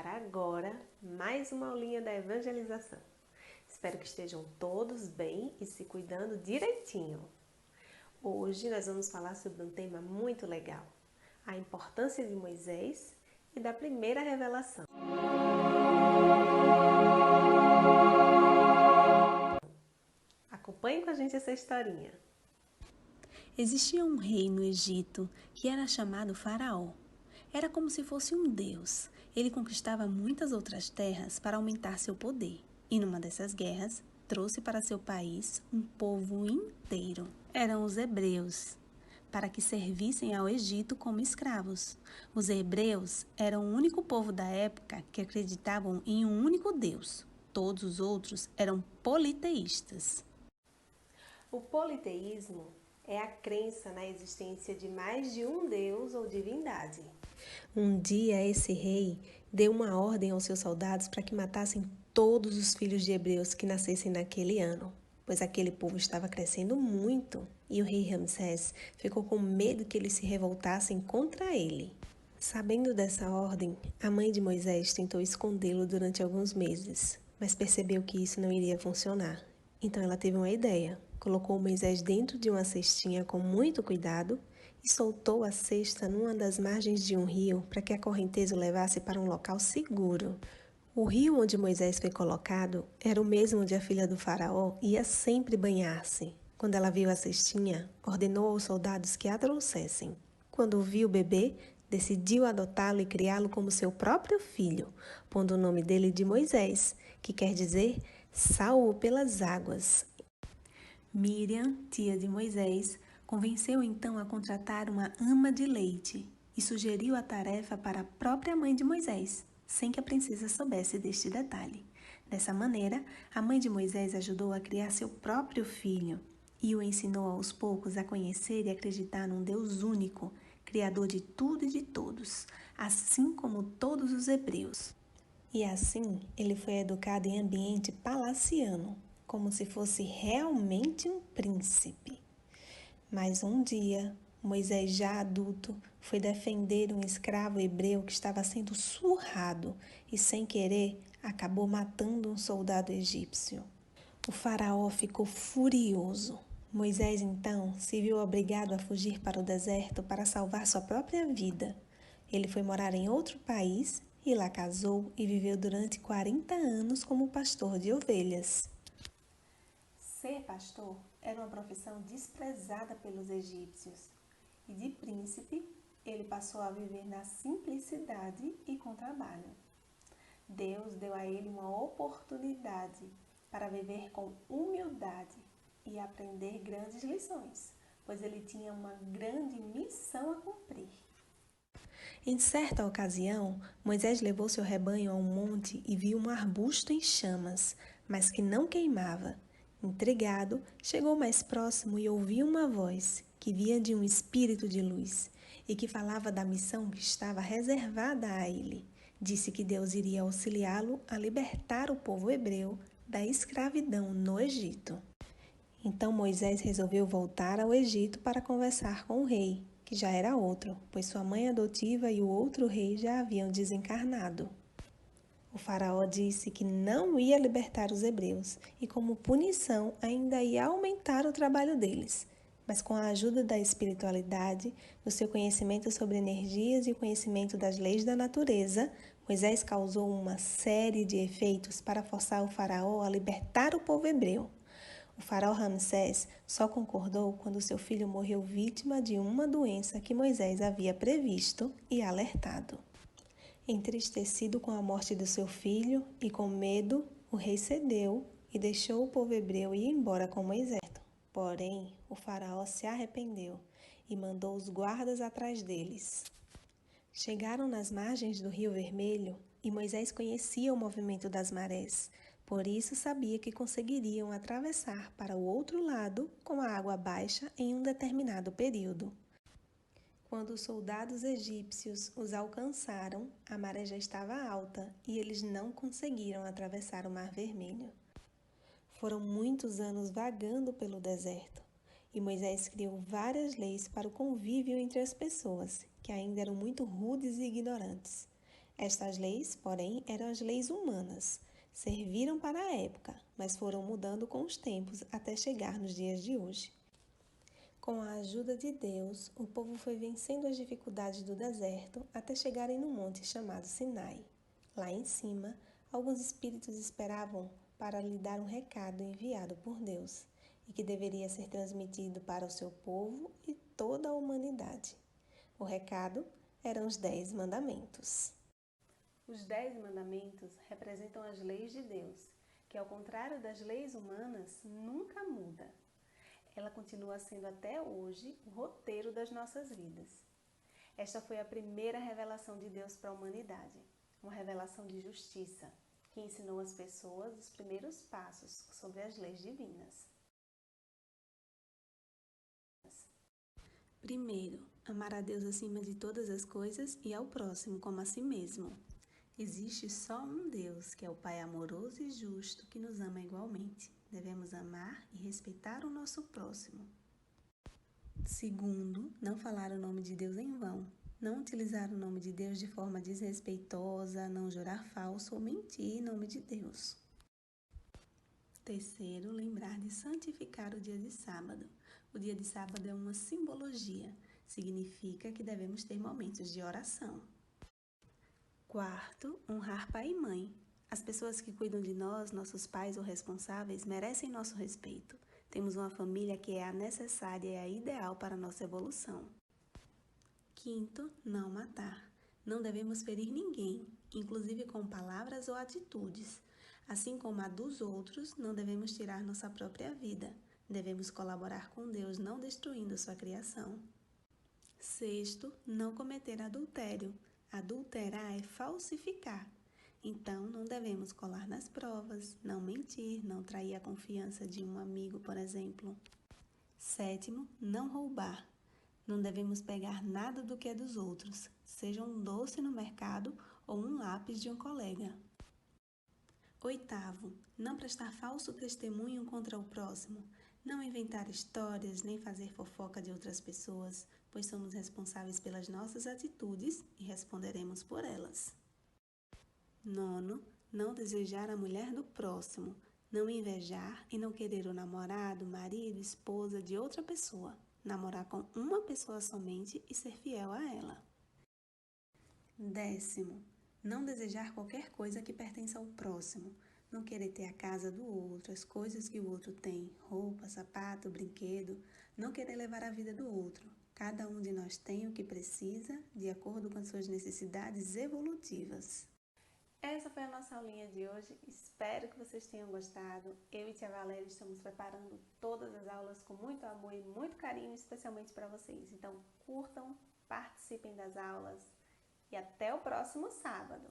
começar agora mais uma aulinha da evangelização. Espero que estejam todos bem e se cuidando direitinho. Hoje nós vamos falar sobre um tema muito legal, a importância de Moisés e da primeira revelação. Acompanhe com a gente essa historinha. Existia um rei no Egito que era chamado Faraó. Era como se fosse um deus. Ele conquistava muitas outras terras para aumentar seu poder. E numa dessas guerras, trouxe para seu país um povo inteiro. Eram os hebreus, para que servissem ao Egito como escravos. Os hebreus eram o único povo da época que acreditavam em um único Deus. Todos os outros eram politeístas. O politeísmo é a crença na existência de mais de um Deus ou divindade. Um dia esse rei deu uma ordem aos seus soldados para que matassem todos os filhos de hebreus que nascessem naquele ano, pois aquele povo estava crescendo muito e o rei Ramsés ficou com medo que eles se revoltassem contra ele. Sabendo dessa ordem, a mãe de Moisés tentou escondê-lo durante alguns meses, mas percebeu que isso não iria funcionar. Então ela teve uma ideia. Colocou Moisés dentro de uma cestinha com muito cuidado e soltou a cesta numa das margens de um rio para que a correnteza o levasse para um local seguro. O rio onde Moisés foi colocado era o mesmo onde a filha do faraó ia sempre banhar-se. Quando ela viu a cestinha, ordenou aos soldados que a trouxessem. Quando viu o bebê, decidiu adotá-lo e criá-lo como seu próprio filho, pondo o nome dele de Moisés, que quer dizer salvo pelas águas. Miriam, tia de Moisés, convenceu então a contratar uma ama de leite e sugeriu a tarefa para a própria mãe de Moisés, sem que a princesa soubesse deste detalhe. Dessa maneira, a mãe de Moisés ajudou a criar seu próprio filho e o ensinou aos poucos a conhecer e acreditar num Deus único, criador de tudo e de todos, assim como todos os hebreus. E assim, ele foi educado em ambiente palaciano, como se fosse realmente um príncipe. Mas um dia, Moisés, já adulto, foi defender um escravo hebreu que estava sendo surrado e, sem querer, acabou matando um soldado egípcio. O faraó ficou furioso. Moisés, então, se viu obrigado a fugir para o deserto para salvar sua própria vida. Ele foi morar em outro país e lá casou e viveu durante 40 anos como pastor de ovelhas. Ser pastor era uma profissão desprezada pelos egípcios e de príncipe ele passou a viver na simplicidade e com trabalho. Deus deu a ele uma oportunidade para viver com humildade e aprender grandes lições, pois ele tinha uma grande missão a cumprir. Em certa ocasião, Moisés levou seu rebanho a um monte e viu um arbusto em chamas, mas que não queimava. Intrigado, chegou mais próximo e ouviu uma voz que vinha de um espírito de luz e que falava da missão que estava reservada a ele. Disse que Deus iria auxiliá-lo a libertar o povo hebreu da escravidão no Egito. Então Moisés resolveu voltar ao Egito para conversar com o rei, que já era outro, pois sua mãe adotiva e o outro rei já haviam desencarnado. O faraó disse que não ia libertar os hebreus e, como punição, ainda ia aumentar o trabalho deles. Mas com a ajuda da espiritualidade, do seu conhecimento sobre energias e o conhecimento das leis da natureza, Moisés causou uma série de efeitos para forçar o faraó a libertar o povo hebreu. O faraó Ramsés só concordou quando seu filho morreu vítima de uma doença que Moisés havia previsto e alertado. Entristecido com a morte do seu filho e com medo, o rei cedeu e deixou o povo hebreu ir embora com Moisés. Porém, o faraó se arrependeu e mandou os guardas atrás deles. Chegaram nas margens do Rio Vermelho e Moisés conhecia o movimento das marés. Por isso sabia que conseguiriam atravessar para o outro lado com a água baixa em um determinado período. Quando os soldados egípcios os alcançaram, a maré já estava alta e eles não conseguiram atravessar o Mar Vermelho. Foram muitos anos vagando pelo deserto e Moisés criou várias leis para o convívio entre as pessoas, que ainda eram muito rudes e ignorantes. Estas leis, porém, eram as leis humanas. Serviram para a época, mas foram mudando com os tempos até chegar nos dias de hoje. Com a ajuda de Deus, o povo foi vencendo as dificuldades do deserto até chegarem no monte chamado Sinai. Lá em cima, alguns espíritos esperavam para lhe dar um recado enviado por Deus e que deveria ser transmitido para o seu povo e toda a humanidade. O recado eram os 10 mandamentos. Os 10 mandamentos representam as leis de Deus, que ao contrário das leis humanas, nunca muda. Ela continua sendo até hoje o roteiro das nossas vidas. Esta foi a primeira revelação de Deus para a humanidade, uma revelação de justiça, que ensinou às pessoas os primeiros passos sobre as leis divinas. Primeiro, amar a Deus acima de todas as coisas e ao próximo como a si mesmo. Existe só um Deus, que é o Pai amoroso e justo, que nos ama igualmente. Devemos amar e respeitar o nosso próximo. Segundo, não falar o nome de Deus em vão. Não utilizar o nome de Deus de forma desrespeitosa, não jurar falso ou mentir em nome de Deus. Terceiro, lembrar de santificar o dia de sábado. O dia de sábado é uma simbologia. Significa que devemos ter momentos de oração. Quarto, honrar pai e mãe. As pessoas que cuidam de nós, nossos pais ou responsáveis, merecem nosso respeito. Temos uma família que é a necessária e a ideal para a nossa evolução. Quinto, não matar. Não devemos ferir ninguém, inclusive com palavras ou atitudes. Assim como a dos outros, não devemos tirar nossa própria vida. Devemos colaborar com Deus, não destruindo sua criação. Sexto, não cometer adultério. Adulterar é falsificar. Então, não devemos colar nas provas, não mentir, não trair a confiança de um amigo, por exemplo. Sétimo, não roubar. Não devemos pegar nada do que é dos outros, seja um doce no mercado ou um lápis de um colega. Oitavo, não prestar falso testemunho contra o próximo. Não inventar histórias nem fazer fofoca de outras pessoas, pois somos responsáveis pelas nossas atitudes e responderemos por elas. Nono, não desejar a mulher do próximo. Não invejar e não querer o namorado, marido, esposa de outra pessoa. Namorar com uma pessoa somente e ser fiel a ela. Décimo, não desejar qualquer coisa que pertença ao próximo. Não querer ter a casa do outro, as coisas que o outro tem, roupa, sapato, brinquedo. Não querer levar a vida do outro. Cada um de nós tem o que precisa, de acordo com as suas necessidades evolutivas. Essa foi a nossa aulinha de hoje. Espero que vocês tenham gostado. Eu e Tia Valéria estamos preparando todas as aulas com muito amor e muito carinho, especialmente para vocês. Então, curtam, participem das aulas e até o próximo sábado.